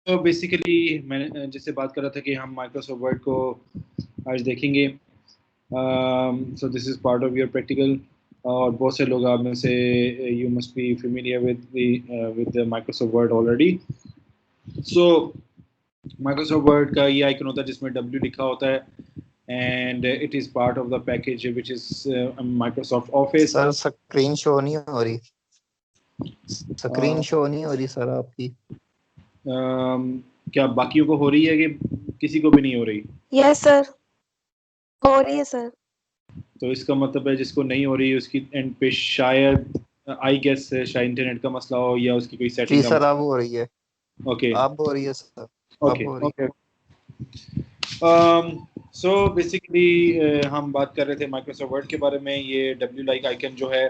तो बेसिकली मैंने जैसे बात कर रहा था कि हम माइक्रोसॉफ्ट वर्ड को आज देखेंगे। So this is part of your practical. और बहुत से लोग आप में से you must be familiar with Microsoft word already. So Microsoft word का ये आइकन होता है जिसमें W लिखा होता है, and it is part of the package which is Microsoft office. Sir screen show नहीं हो रही, स्क्रीन शो नहीं हो रही सर आपकी। क्या बाकियों को हो रही है कि किसी को भी नहीं हो रही? यस सर, हो रही है सर। तो इसका मतलब है जिसको नहीं हो रही उसकी एंड पे शायद आई गेस शायद इंटरनेट का मसला हो या उसकी कोई जी सेटिंग सर का। अब हो रही है, ओके अब हो रही है सर, अब ओके हो रही ओके। सो बेसिकली हम बात कर रहे थे माइक्रोसॉफ्ट वर्ड के बारे में। ये W लाइक आइकन जो है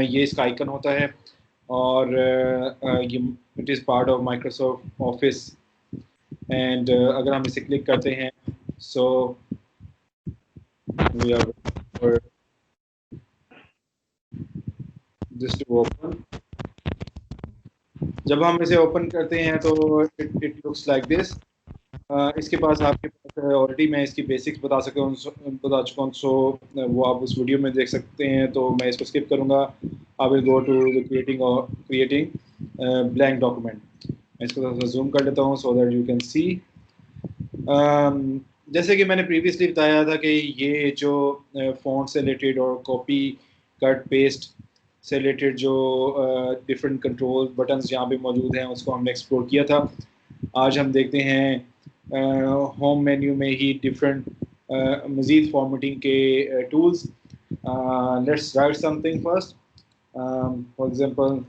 ये इसका आइकन होता है, और ये it is part of Microsoft office. And अगर हम इसे क्लिक करते हैं so we are for this to open. जब हम इसे ओपन करते हैं तो इट लुक्स लाइक दिस। इसके पास आपके पास ऑलरेडी मैं इसकी बेसिक्स बता चुका हूँ। सो वो आप उस वीडियो में देख सकते हैं, तो मैं इसको स्किप करूँगा। I will go to the creating blank document. मैं इसको थोड़ा सा जूम कर लेता हूँ so that you can see. जैसे कि मैंने प्रीवियसली बताया था कि ये जो फ़ॉन्ट से रिलेटेड और कॉपी कट पेस्ट से रिलेटेड जो डिफरेंट कंट्रोल बटन्स यहाँ पे मौजूद हैं उसको हमने एक्सप्लोर किया था। आज हम देखते हैं होम मेन्यू में ही डिफरेंट मज़ीद फॉर्मेटिंग के tools. Let's write something first. For example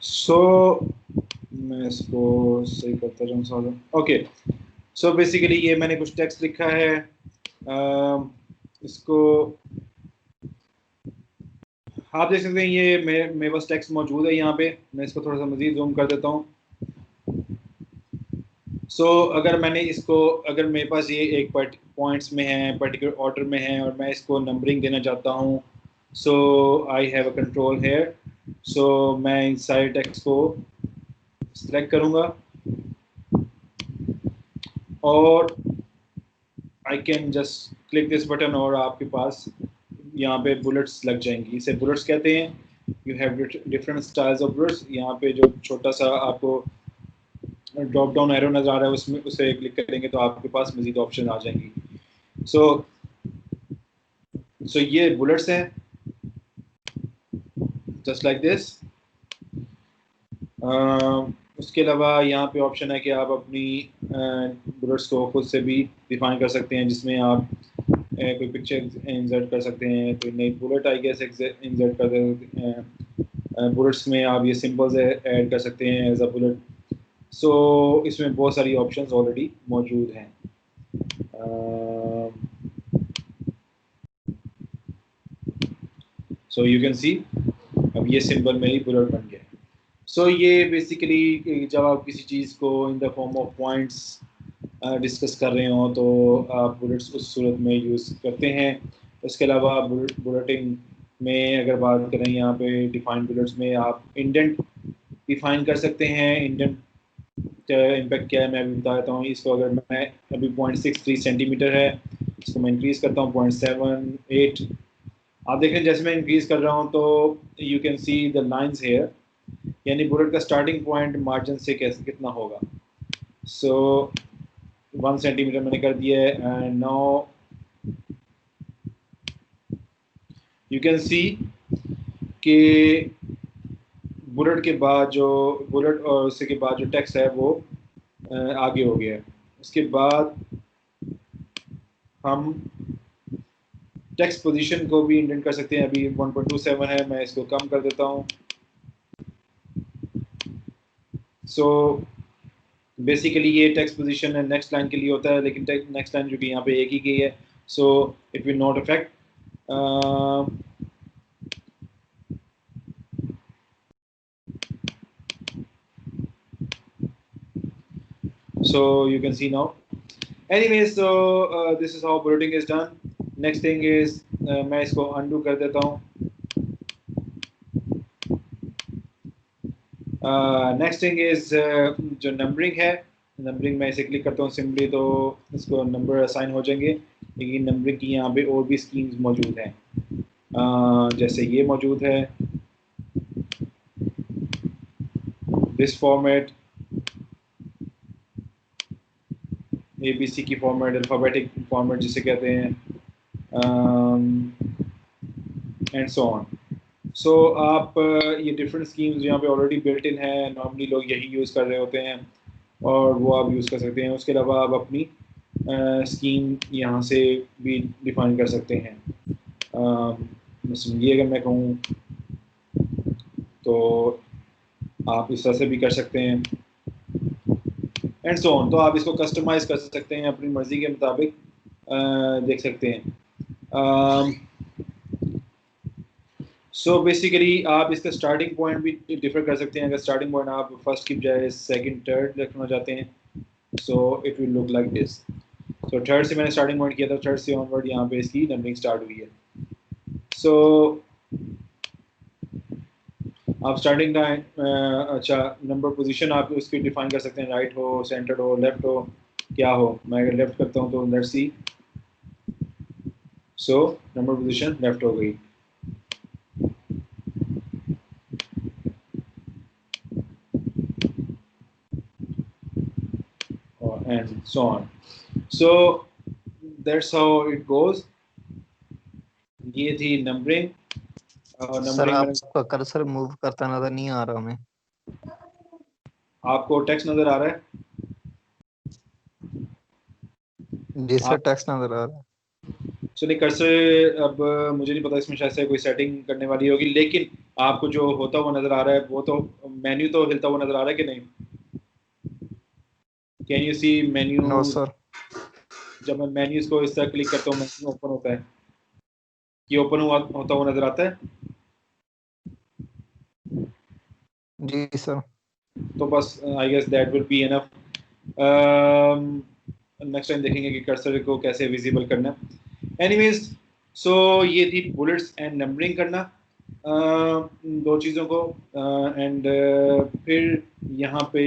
so मैं इसको सही करता जाऊँ। ओके, सो बेसिकली ये मैंने कुछ टेक्स्ट लिखा है। इसको आप देख सकते हैं, ये मेरे पास टेक्स्ट मौजूद है यहाँ पे। मैं इसको थोड़ा सा मज़ीद जूम कर देता हूँ। सो अगर मैंने इसको, अगर मेरे पास ये एक पॉइंट्स में है, पर्टिकुलर ऑर्डर में है और मैं इसको नंबरिंग देना चाहता हूँ, so I have a control here. So मैं इन सारे टेक्स्ट को सिलेक्ट करूँगा और I can just click this button और आपके पास यहाँ पे बुलेट्स लग जाएंगी। इसे बुलेट्स कहते हैं। You have different styles of bullets. यहाँ पे जो छोटा सा आपको ड्रॉप डाउन एरो नज़र आ रहा है उसमें उसे क्लिक करेंगे तो आपके पास मज़ीद ऑप्शन आ जाएंगी। सो ये बुलेट्स हैं जस्ट लाइक दिस। उसके अलावा यहाँ पे ऑप्शन है कि आप अपनी बुलेट्स को खुद से भी डिफाइन कर सकते हैं, जिसमें आप कोई पिक्चर इंसर्ट कर सकते हैं, कोई नई बुलेट आई गेस इंसर्ट कर सकते हैं। बुलेट्स में आप ये सिंबल्स ऐड कर सकते हैं एज अ बुलेट। सो इसमें बहुत सारी ऑप्शंस ऑलरेडी मौजूद हैं। सो यू कैन सी अब ये सिंबल मेरी बुलेट बन गया। सो ये बेसिकली जब आप किसी चीज़ को in the form of points discuss कर रहे हो तो आप बुलेट्स उस सूरत में यूज़ करते हैं। उसके अलावा बुलेटिंग में अगर बात करें, यहाँ पे डिफाइंड बुलेट्स में आप इंडेंट डिफाइन कर सकते हैं इंडेंट इम्पैक्ट क्या है मैं अभी बता देता हूँ। इसको अगर मैं अभी 0.63 सेंटीमीटर है, इसको मैं इंक्रीज करता हूँ 0.78। आप देखें जैसे मैं इंक्रीज कर रहा हूँ तो you can see the lines here, यानी बुलेट का स्टार्टिंग पॉइंट मार्जिन से कैसे कितना होगा। सो 1 सेंटीमीटर मैंने कर दिया है एंड नाउ यू कैन सी कि बुलेट के बाद जो बुलेट और उसके के बाद जो टेक्स्ट है वो आगे हो गया है। उसके बाद हम टेक्स्ट पोजीशन को भी इंडेंट कर सकते हैं। अभी 1.27 है, मैं इसको कम कर देता हूँ। सो बेसिकली ये टेक्स्ट पोजीशन है नेक्स्ट लाइन के लिए होता है, लेकिन नेक्स्ट लाइन जो कि यहाँ पे एक ही की है, so it will not affect. So you can see now. Anyway, so this is how bulleting is done. Next thing is मैं इसको undo कर देता हूँ। Next thing is जो numbering है, numbering मैं इसे क्लिक करता हूँ simply तो इसको number assign हो जाएंगे। लेकिन numbering की यहाँ पे और भी schemes मौजूद हैं, जैसे ये मौजूद है this format, ABC की फॉर्मेट, अल्फ़ाबेटिक फॉर्मेट जिसे कहते हैं, एंड सो ऑन। सो आप ये डिफरेंट स्कीम्स यहाँ पे ऑलरेडी बिल्ट इन है, नॉर्मली लोग यही यूज़ कर रहे होते हैं और वो आप यूज़ कर सकते हैं। उसके अलावा आप अपनी स्कीम यहाँ से भी डिफाइन कर सकते हैं। ये अगर मैं कहूँ तो आप इस तरह से भी कर सकते हैं एंड सो ऑन। तो आप इसको कस्टमाइज़ कर सकते हैं अपनी मर्ज़ी के मुताबिक, देख सकते हैं। सो बेसिकली आप इसका स्टार्टिंग पॉइंट भी डिफर कर सकते हैं। अगर स्टार्टिंग पॉइंट आप फर्स्ट की बजाय सेकंड थर्ड रखना चाहते हैं, so it will look like this. So third से मैंने स्टार्टिंग पॉइंट किया था, थर्ड से ऑनवर्ड यहाँ पे इसकी नंबरिंग स्टार्ट हुई है। सो आप स्टार्टिंग टाइम अच्छा नंबर पोजीशन आप उसकी डिफाइन कर सकते हैं, राइट हो, सेंटर हो, लेफ्ट हो, क्या हो। मैं अगर लेफ्ट करता हूँ तो let's see, so number position left हो गई। And so on. So that's how it goes. ये थी नंबरिंग। सर आपका कर्सर मूव करता नजर नहीं आ रहा हमें। आपको टेक्स्ट नजर आ रहा है? जी सर टेक्स्ट नजर आ रहा है। चलिए कर्सर, अब मुझे नहीं पता इसमें शायद से कोई सेटिंग करने वाली होगी, लेकिन आपको जो होता हुआ नजर आ रहा है वो तो मेन्यू तो हिलता हुआ नजर आ रहा है कि नहीं? Can you see menu? No sir. जब मैं मेन्यूज को इस तरह क्लिक करता हूँ मेन्यू ओपन होता है, ये ओपन होता हुआ नजर आता है? जी सर। तो बस I guess that will be enough. Next time देखेंगे कि कर्सर को कैसे विजिबल करना है। एनीवेज, सो ये थी बुलेट्स एंड नंबरिंग करना, दो चीज़ों को। एंड फिर यहाँ पे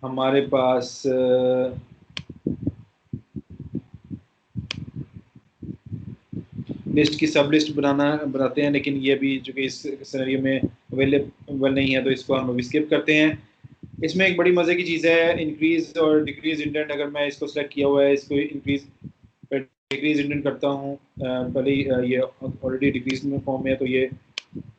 हमारे पास लिस्ट की सब लिस्ट बनाते हैं, लेकिन ये भी जो कि इस सिनेरियो में अवेलेबल नहीं है तो इसको हम अभी स्किप करते हैं। इसमें एक बड़ी मज़े की चीज़ है इंक्रीज और डिक्रीज इंडेंट। अगर मैं इसको सेलेक्ट किया हुआ है, इसको इंक्रीज डिक्रीज इंडेंट करता हूँ, पहले ये ऑलरेडी डिक्रीज में फॉर्म में है,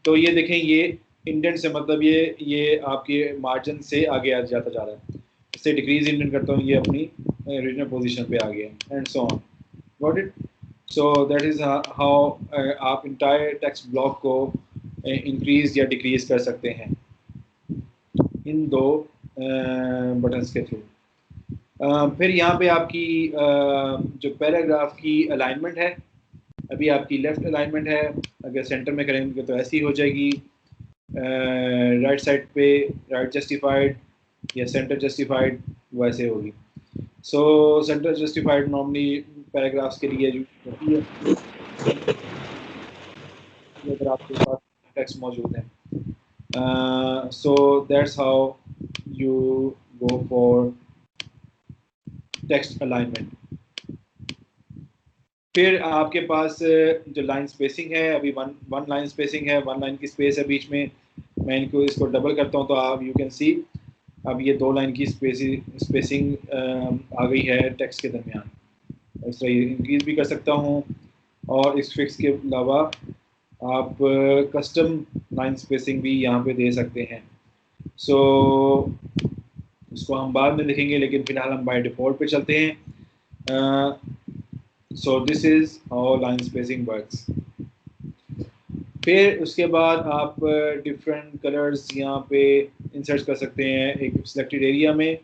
तो ये देखें, ये इंडेंट से मतलब ये आपके मार्जिन से आगे आ जाता जा रहा है। इससे डिक्रीज इंडेंट करता हूँ, ये अपनी ओरिजिनल पोजीशन पे आ गया and so on. Got it? So that is how आप इंटायर टेक्स्ट ब्लॉक को इंक्रीज या डिक्रीज कर सकते हैं इन दो बटन्स के थ्रू। फिर यहाँ पे आपकी जो पैराग्राफ की अलाइनमेंट है, अभी आपकी लेफ़्ट अलाइनमेंट है, अगर सेंटर में करेंगे तो ऐसी हो जाएगी। राइट साइड पे राइट जस्टिफाइड या सेंटर जस्टिफाइड वैसे होगी। So centre justified normally paragraphs के लिए यूज होती है अगर आपके पास टेक्स्ट मौजूद है। So that's how you go for text alignment. फिर आपके पास जो लाइन स्पेसिंग है, अभी वन लाइन स्पेसिंग है, वन लाइन की स्पेस है बीच में। मैं इसको डबल करता हूँ तो आप यू कैन सी अब ये 2 लाइन की स्पेसिंग आ गई है टेक्स्ट के दरमियान। इस तरह इंक्रीज भी कर सकता हूँ, और इस फिक्स के अलावा आप कस्टम लाइन स्पेसिंग भी यहाँ पे दे सकते हैं। सो इसको हम बाद में लिखेंगे, लेकिन फिलहाल हम बाय डिफ़ॉल्ट पे चलते हैं। So this is how line spacing works. फिर उसके बाद आप डिफरेंट कलर्स यहाँ पे इंसर्ट कर सकते हैं एक सिलेक्टेड एरिया में।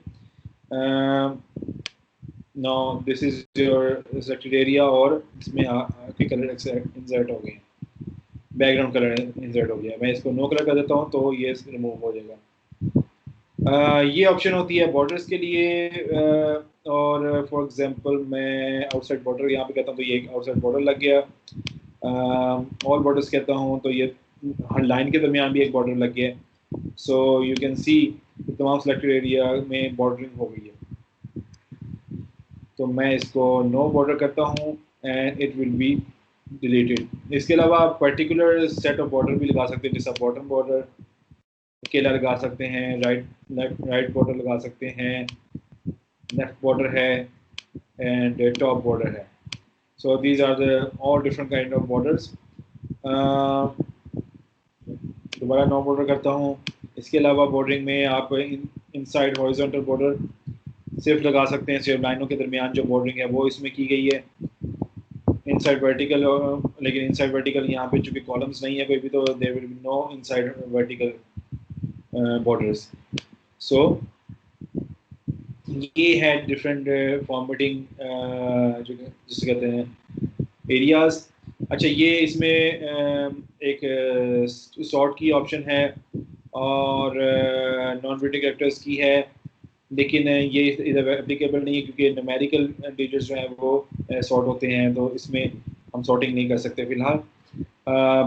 Now this is your selected area, और इसमें आपके कलर इंसर्ट हो गए, बैकग्राउंड कलर इंसर्ट हो गया। मैं इसको नो कलर कर देता हूँ तो ये रिमूव हो जाएगा। ये ऑप्शन होती है बॉर्डर्स के लिए, और फॉर एग्जांपल मैं आउटसाइड बॉर्डर यहाँ पे कहता हूँ तो ये आउटसाइड बॉर्डर लग गया। ऑल बॉर्डर्स कहता हूँ तो ये हर लाइन के दरमियान भी एक बॉर्डर लग गया। सो यू कैन सी तमाम सिलेक्टेड एरिया में बॉर्डरिंग हो गई है। तो मैं इसको नो बॉर्डर करता हूँ and it will be deleted. इसके अलावा आप पर्टिकुलर सेट ऑफ बॉर्डर भी लगा सकते हैं, जैसा बॉटम बॉर्डर अकेला लगा सकते हैं, राइट बॉर्डर लगा सकते हैं, लेफ्ट बॉर्डर है एंड टॉप बॉर्डर है। So these are the all different kind of borders. दोबारा नो बॉर्डर करता हूँ। इसके अलावा बॉर्डरिंग में आप इनसाइड हॉरिजॉन्टल बॉर्डर सिर्फ लगा सकते हैं, सिर्फ लाइनों के दरमियान जो बॉर्डरिंग है वो इसमें की गई है। इनसाइड वर्टिकल, लेकिन इनसाइड वर्टिकल यहाँ पे चूँकि कॉलम्स नहीं है कोई भी, तो there will be no inside vertical borders. So ये है डिफरेंट फॉर्मेटिंग जो जिसे कहते हैं एरियाज। अच्छा, ये इसमें एक सॉर्ट की ऑप्शन है और नॉन वर्टिकल कैरेक्टर्स की है, लेकिन ये इधर एप्लीकेबल नहीं है क्योंकि न्यूमेरिकल डिजिट्स जो हैं वो सॉर्ट होते हैं, तो इसमें हम सॉर्टिंग नहीं कर सकते फिलहाल।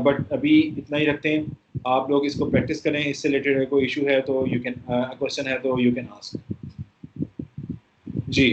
बट अभी इतना ही रखते हैं। आप लोग इसको प्रैक्टिस करें, इससे रिलेटेड कोई इशू है तो यू कैन क्वेश्चन है तो यू कैन आस्क। जी।